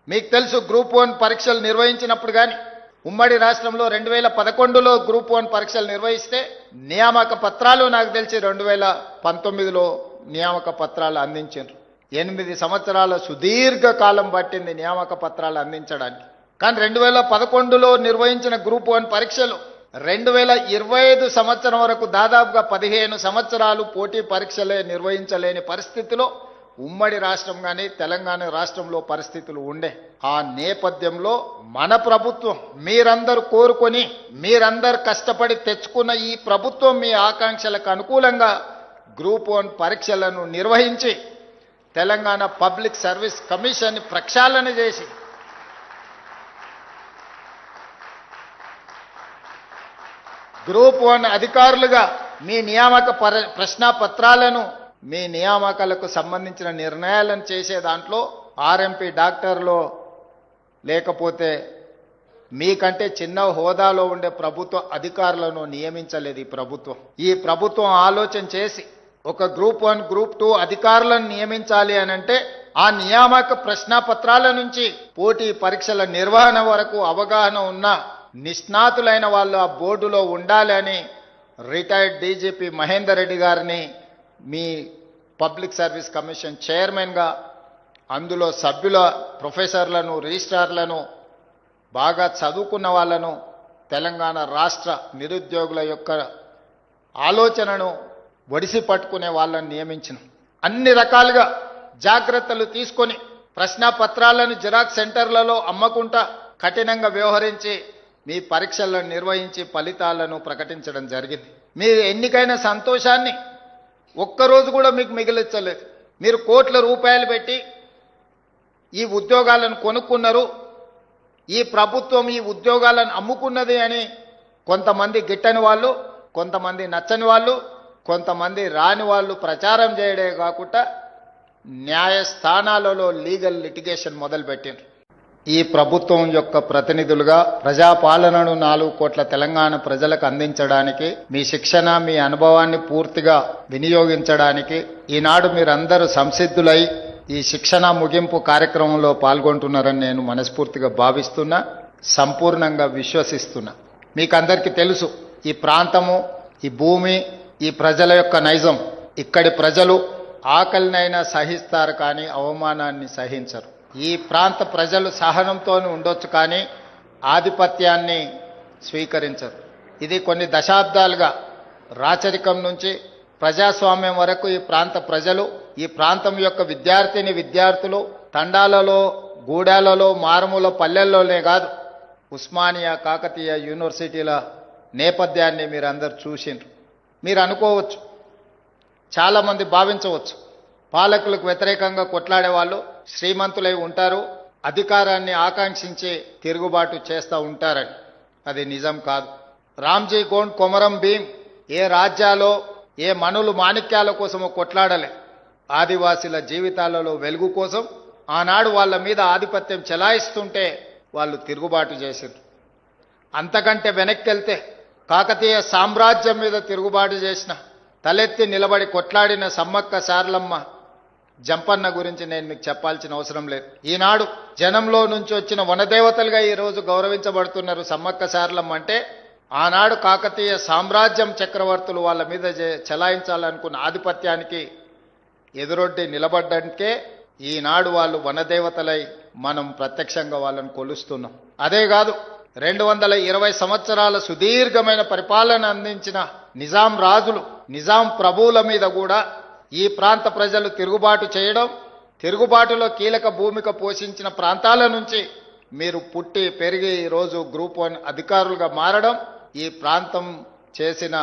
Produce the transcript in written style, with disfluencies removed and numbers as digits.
మీకు తెలుసు గ్రూప్ 1 పరీక్షలు నిర్వహించినప్పుడు కానీ ఉమ్మడి రాష్ట్రంలో 2011లో గ్రూప్ 1 పరీక్షలు నిర్వహిస్తే నియామక పత్రాలు నాకు తెలిసి 2019లో నియామక పత్రాలు అందించారు. 8 సంవత్సరాల సుదీర్ఘ కాలం పట్టింది నియామక పత్రాలు అందించడానికి. కానీ 2011లో నిర్వహించిన గ్రూప్ 1 పరీక్షలు 2025 సంవత్సరం వరకు దాదాపుగా 15 సంవత్సరాలు పోటీ పరీక్షలే నిర్వహించలేని పరిస్థితిలో ఉమ్మడి రాష్ట్రం కానీ తెలంగాణ రాష్ట్రంలో పరిస్థితులు ఉండే. ఆ నేపథ్యంలో మన ప్రభుత్వం మీరందరూ కోరుకొని మీరందరూ కష్టపడి తెచ్చుకున్న ఈ ప్రభుత్వం మీ ఆకాంక్షలకు అనుకూలంగా గ్రూప్ 1 పరీక్షలను నిర్వహించి తెలంగాణ పబ్లిక్ సర్వీస్ కమిషన్ ప్రక్షాళన చేసి గ్రూప్ 1 అధికారులుగా మీ నియామక ప్రశ్నాపత్రాలను మీ నియామకాలకు సంబంధించిన నిర్ణయాలను చేసే దాంట్లో ఆర్ఎంపీ డాక్టర్లో లేకపోతే మీకంటే చిన్న హోదాలో ఉండే ప్రభుత్వ అధికారులను నియమించలేదు ఈ ప్రభుత్వం ఆలోచన చేసి ఒక గ్రూప్ 1 గ్రూప్ 2 అధికారులను నియమించాలి అనంటే ఆ నియామక ప్రశ్నాపత్రాల నుంచి పోటీ పరీక్షల నిర్వహణ వరకు అవగాహన ఉన్న నిష్ణాతులైన వాళ్ళు ఆ బోర్డులో ఉండాలి అని రిటైర్డ్ డీజీపీ మహేందర్ రెడ్డి గారిని మీ పబ్లిక్ సర్వీస్ కమిషన్ చైర్మన్గా అందులో సభ్యుల ప్రొఫెసర్లను రిజిస్ట్రార్లను బాగా చదువుకున్న వాళ్ళను తెలంగాణ రాష్ట్ర నిరుద్యోగుల యొక్క ఆలోచనను ఒడిసి పట్టుకునే వాళ్ళని నియమించిన అన్ని రకాలుగా జాగ్రత్తలు తీసుకొని ప్రశ్నాపత్రాలను జిరాక్స్ సెంటర్లలో అమ్మకుండా కఠినంగా వ్యవహరించి మీ పరీక్షలను నిర్వహించి ఫలితాలను ప్రకటించడం జరిగింది. మీ ఎన్నికైన సంతోషాన్ని ఒక్కరోజు కూడా మీకు మిగిలించలేదు. మీరు కోట్ల రూపాయలు పెట్టి ఈ ఉద్యోగాలను కొనుక్కున్నారు. ఈ ప్రభుత్వం ఈ ఉద్యోగాలను అమ్ముకున్నది అని కొంతమంది గిట్టని వాళ్ళు, కొంతమంది నచ్చని వాళ్ళు, కొంతమంది రాని వాళ్ళు ప్రచారం చేయడే కాకుండా న్యాయస్థానాలలో లీగల్ లిటిగేషన్ మొదలుపెట్టారు. ఈ ప్రభుత్వం యొక్క ప్రతినిధులుగా ప్రజాపాలనను 4 కోట్ల తెలంగాణ ప్రజలకు అందించడానికి మీ శిక్షణ మీ అనుభవాన్ని పూర్తిగా వినియోగించడానికి ఈనాడు మీరందరూ సంసిద్ధులై ఈ శిక్షణ ముగింపు కార్యక్రమంలో పాల్గొంటున్నారని నేను మనస్ఫూర్తిగా భావిస్తున్నా, సంపూర్ణంగా విశ్వసిస్తున్నా. మీకందరికీ తెలుసు ఈ ప్రాంతము, ఈ భూమి, ఈ ప్రజల యొక్క నైజం. ఇక్కడి ప్రజలు ఆకలినైనా సహిస్తారు కానీ అవమానాన్ని సహించరు. ఈ ప్రాంత ప్రజలు సహనంతో ఉండొచ్చు కానీ ఆధిపత్యాన్ని స్వీకరించరు. ఇది కొన్ని దశాబ్దాలుగా రాచరికం నుంచి ప్రజాస్వామ్యం వరకు ఈ ప్రాంత ప్రజలు, ఈ ప్రాంతం యొక్క విద్యార్థులు తండాలలో, గూడాలలో, మారుమూల పల్లెల్లోనే కాదు ఉస్మానియా, కాకతీయ యూనివర్సిటీల నేపథ్యాన్ని మీరందరూ చూసిండ్రు. మీరు అనుకోవచ్చు, చాలామంది భావించవచ్చు, పాలకులకు వ్యతిరేకంగా కొట్లాడే వాళ్ళు శ్రీమంతులై ఉంటారు, అధికారాన్ని ఆకాంక్షించి తిరుగుబాటు చేస్తూ ఉంటారని. అది నిజం కాదు. రామ్జీ గోండ్, కొమరం భీం ఏ రాజ్యాలో ఏ మనులు మాణిక్యాల కోసమో కొట్లాడలే. ఆదివాసీల జీవితాలలో వెలుగు కోసం ఆనాడు వాళ్ళ మీద ఆధిపత్యం చెలాయిస్తుంటే వాళ్ళు తిరుగుబాటు చేశారు. అంతకంటే వెనక్కి వెళ్తే కాకతీయ సామ్రాజ్యం మీద తిరుగుబాటు చేసిన, తలెత్తి నిలబడి కొట్లాడిన సమ్మక్క సారలమ్మ, జంపన్న గురించి నేను మీకు చెప్పాల్సిన అవసరం లేదు. ఈనాడు జనంలో నుంచి వచ్చిన వనదేవతలుగా ఈరోజు గౌరవించబడుతున్నారు సమ్మక్క సారలమ్మ. అంటే ఆనాడు కాకతీయ సామ్రాజ్యం చక్రవర్తులు వాళ్ళ మీద చెలాయించాలనుకున్న ఆధిపత్యానికి ఎదురొడ్డి నిలబడ్డానికే ఈనాడు వాళ్ళు వనదేవతలై మనం ప్రత్యక్షంగా వాళ్ళని కొలుస్తున్నాం. అదే కాదు, 220 సంవత్సరాల సుదీర్ఘమైన పరిపాలన అందించిన నిజాం రాజులు, నిజాం ప్రభువుల మీద కూడా ఈ ప్రాంత ప్రజలు తిరుగుబాటు చేయడం, తిరుగుబాటులో కీలక భూమిక పోషించిన ప్రాంతాల నుంచి మీరు పుట్టి పెరిగి ఈరోజు గ్రూప్ 1 అధికారులుగా మారడం ఈ ప్రాంతం చేసిన